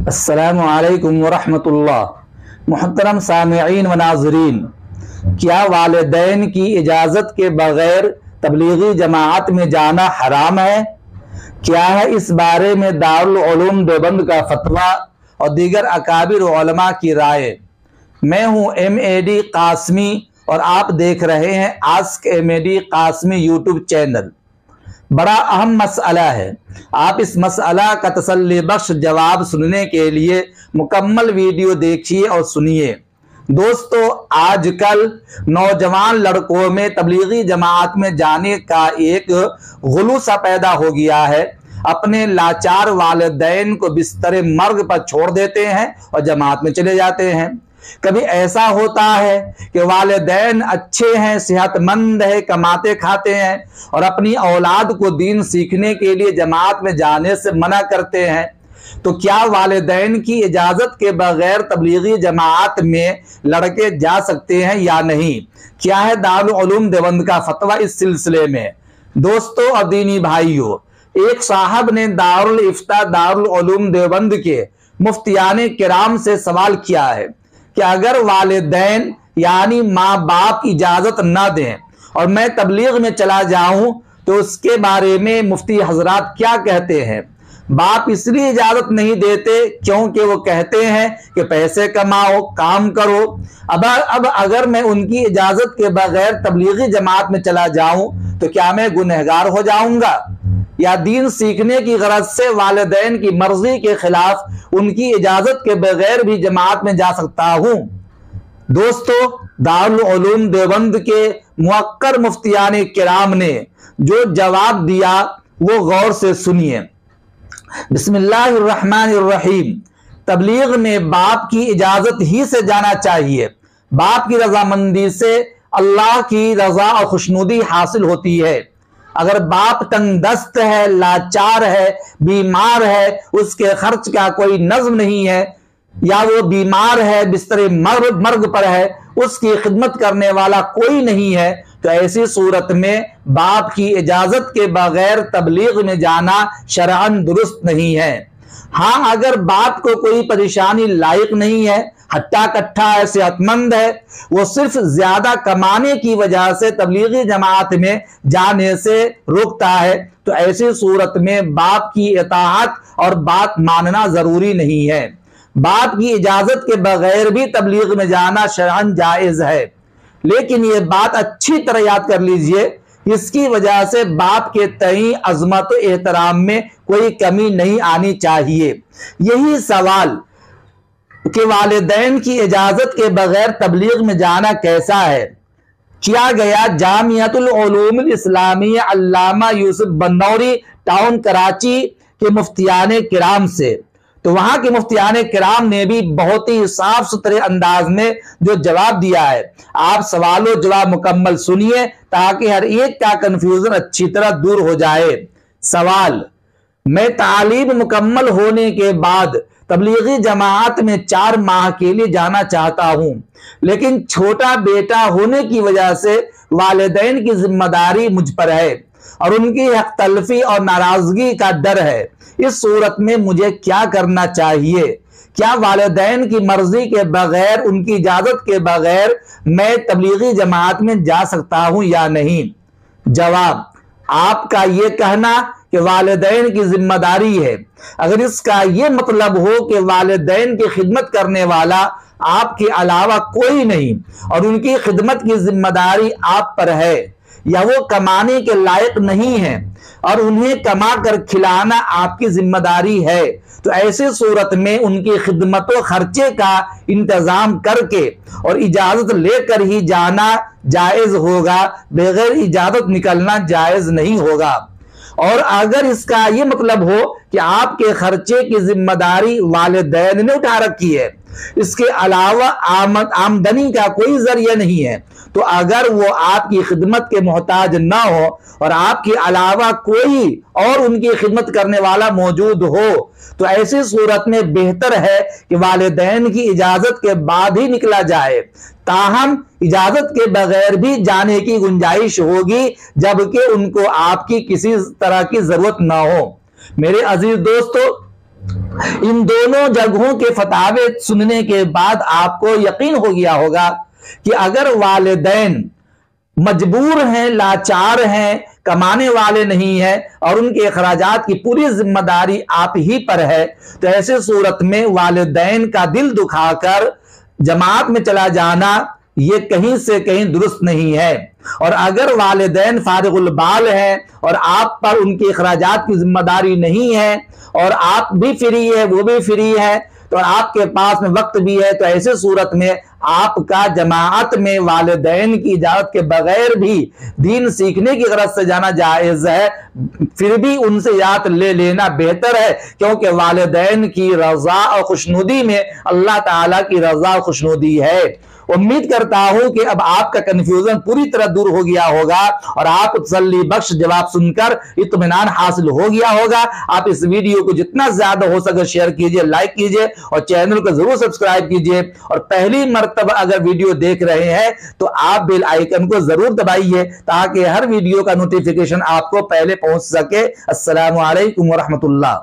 अस्सलामु अलैकुम वरहमतुल्लाह। मुहतरम सामिईन व नाज़रीन, क्या वालिदैन की इजाज़त के बग़ैर तबलीगी जमाअत में जाना हराम है? क्या है इस बारे में दारुल उलूम देवबंद का फतवा और दीगर अकाबिर उलमा की राय? मैं हूँ MAD कासमी और आप देख रहे हैं ask MAD Qasmi YouTube channel. बड़ा अहम मसला है। आप इस मसला का तसल्ली बख्श जवाब सुनने के लिए मुकम्मल वीडियो देखिए और सुनिए। दोस्तों, आजकल नौजवान लड़कों में तबलीगी जमात में जाने का एक गुलू सा पैदा हो गया है। अपने लाचार वालिदैन को बिस्तर मर्ग पर छोड़ देते हैं और जमात में चले जाते हैं। कभी ऐसा होता है कि वालिदैन अच्छे हैं, सेहतमंद है, कमाते खाते हैं और अपनी औलाद को दीन सीखने के लिए जमात में जाने से मना करते हैं। तो क्या वालिदैन की इजाज़त के बगैर तबलीगी जमात में लड़के जा सकते हैं या नहीं? क्या है दारुल उलूम देवबंद का फतवा इस सिलसिले में? दोस्तों और दीनी भाइयों, एक साहब ने दारुल इफ्ता दारुल उलूम देवबंद के मुफ्तियाने किराम से सवाल किया है कि अगर वालिदैन यानी माँ बाप इजाज़त ना दें और मैं तबलीग में चला जाऊं तो उसके बारे में मुफ्ती हजरात क्या कहते हैं? बाप इसलिए इजाज़त नहीं देते क्योंकि वो कहते हैं कि पैसे कमाओ, काम करो। अब अगर मैं उनकी इजाज़त के बगैर तबलीगी जमात में चला जाऊं तो क्या मैं गुनहगार हो जाऊंगा? या दीन सीखने की गरज से वालिदैन की मर्जी के खिलाफ उनकी इजाज़त के बगैर भी जमात में जा सकता हूँ? दोस्तों, दारुल उलूम देवबंद के मुअक्कर मुफ्तियाने किराम ने जो जवाब दिया वो गौर से सुनिए। बिस्मिल्लाहिर्रहमानिर्रहीम। तबलीग में बाप की इजाज़त ही से जाना चाहिए। बाप की रजामंदी से अल्लाह की रजा और खुशनुदी हासिल होती है। अगर बाप तंगदस्त है, लाचार है, बीमार है, उसके खर्च का कोई नज्म नहीं है, या वो बीमार है, बिस्तर मर्ग पर है, उसकी खिदमत करने वाला कोई नहीं है, तो ऐसी सूरत में बाप की इजाजत के बगैर तबलीग में जाना शरअन दुरुस्त नहीं है। हाँ, अगर बाप को कोई परेशानी लायक नहीं है, हट्टा कट्ठा है, सेहतमंद है, वो सिर्फ ज्यादा कमाने की वजह से तबलीगी जमात में जाने से रोकता है, तो ऐसी सूरत में बाप की इताअत और बात मानना जरूरी नहीं है। बाप की इजाजत के बगैर भी तबलीग में जाना शरअन जायज है। लेकिन ये बात अच्छी तरह याद कर लीजिए, इसकी वजह से बाप के तई अजमत और एहतराम में कोई कमी नहीं आनी चाहिए। यही सवाल कि वालिदैन की इजाजत के बगैर तबलीग में जाना कैसा है किया गया जामियतुल उलूम इस्लामिया अल्लामा यूसुफ बन्नौरी टाउन कराची के मुफ्तियाने किराम से। तो वहां के मुफ्तियाने किराम ने भी बहुत ही साफ सुथरे अंदाज में जो जवाब दिया है। आप सवालों जवाब मुकम्मल सुनिए ताकि हर एक का कंफ्यूजन अच्छी तरह दूर हो जाए। सवाल: मैं तालीम मुकम्मल होने के बाद तबलीगी जमात में 4 माह के लिए जाना चाहता हूं, लेकिन छोटा बेटा होने की वजह से वालिदैन की जिम्मेदारी मुझ पर है और उनकी हक तलफी और नाराजगी का डर है। इस सूरत में मुझे क्या करना चाहिए? क्या वालिदैन की मर्जी के बगैर, उनकी इजाजत के बगैर मैं तबलीगी जमात में जा सकता हूं या नहीं? जवाब: आपका ये कहना कि वालिदैन की जिम्मेदारी है, अगर इसका ये मतलब हो कि वालिदैन की खिदमत करने वाला आपके अलावा कोई नहीं और उनकी खिदमत की जिम्मेदारी आप पर है, या वो कमाने के लायक नहीं है और उन्हें कमा कर खिलाना आपकी जिम्मेदारी है, तो ऐसे सूरत में उनकी खिदमत और खर्चे का इंतजाम करके और इजाजत लेकर ही जाना जायज होगा, बगैर इजाजत निकलना जायज नहीं होगा। और अगर इसका ये मतलब हो कि आपके खर्चे की जिम्मेदारी वालिदैन ने उठा रखी है, इसके अलावा आमदनी का कोई जरिया नहीं है, तो अगर वो आपकी खिदमत के मोहताज ना हो और आपके अलावा कोई और उनकी खिदमत करने वाला मौजूद हो, तो ऐसी सूरत में बेहतर है कि वालिदैन की इजाजत के बाद ही निकला जाए। ताहम इजाजत के बगैर भी जाने की गुंजाइश होगी, जबकि उनको आपकी किसी तरह की जरूरत ना हो। मेरे अजीज दोस्तों, इन दोनों जगहों के फतावे सुनने के बाद आपको यकीन हो गया होगा कि अगर वालिदैन मजबूर हैं, लाचार हैं, कमाने वाले नहीं हैं और उनके अखराजात की पूरी जिम्मेदारी आप ही पर है, तो ऐसे सूरत में वालिदैन का दिल दुखाकर जमात में चला जाना ये कहीं से कहीं दुरुस्त नहीं है। और अगर वालिदैन फारिगुल बाल है और आप पर उनके अखराजात की जिम्मेदारी नहीं है और आप भी फ्री है, वो भी फ्री है, तो आपके पास में वक्त भी है, तो ऐसे सूरत में आपका जमाअत में वालिदैन की इजाजत के बगैर भी दीन सीखने की गरज से जाना जायज है। फिर भी उनसे इजाजत ले लेना बेहतर है, क्योंकि वालिदैन की रजा और खुशनुदी में अल्लाह ताला की रजा और खुशनुदी है। उम्मीद करता हूं कि अब आपका कंफ्यूजन पूरी तरह दूर हो गया होगा और आप तसल्ली बख्श जवाब सुनकर इत्मीनान हासिल हो गया होगा। आप इस वीडियो को जितना ज्यादा हो सके शेयर कीजिए, लाइक कीजिए और चैनल को जरूर सब्सक्राइब कीजिए। और पहली मर्तबा अगर वीडियो देख रहे हैं तो आप बेल आइकन को जरूर दबाइए ताकि हर वीडियो का नोटिफिकेशन आपको पहले पहुंच सके। अस्सलामु अलैकुम व रहमतुल्लाह।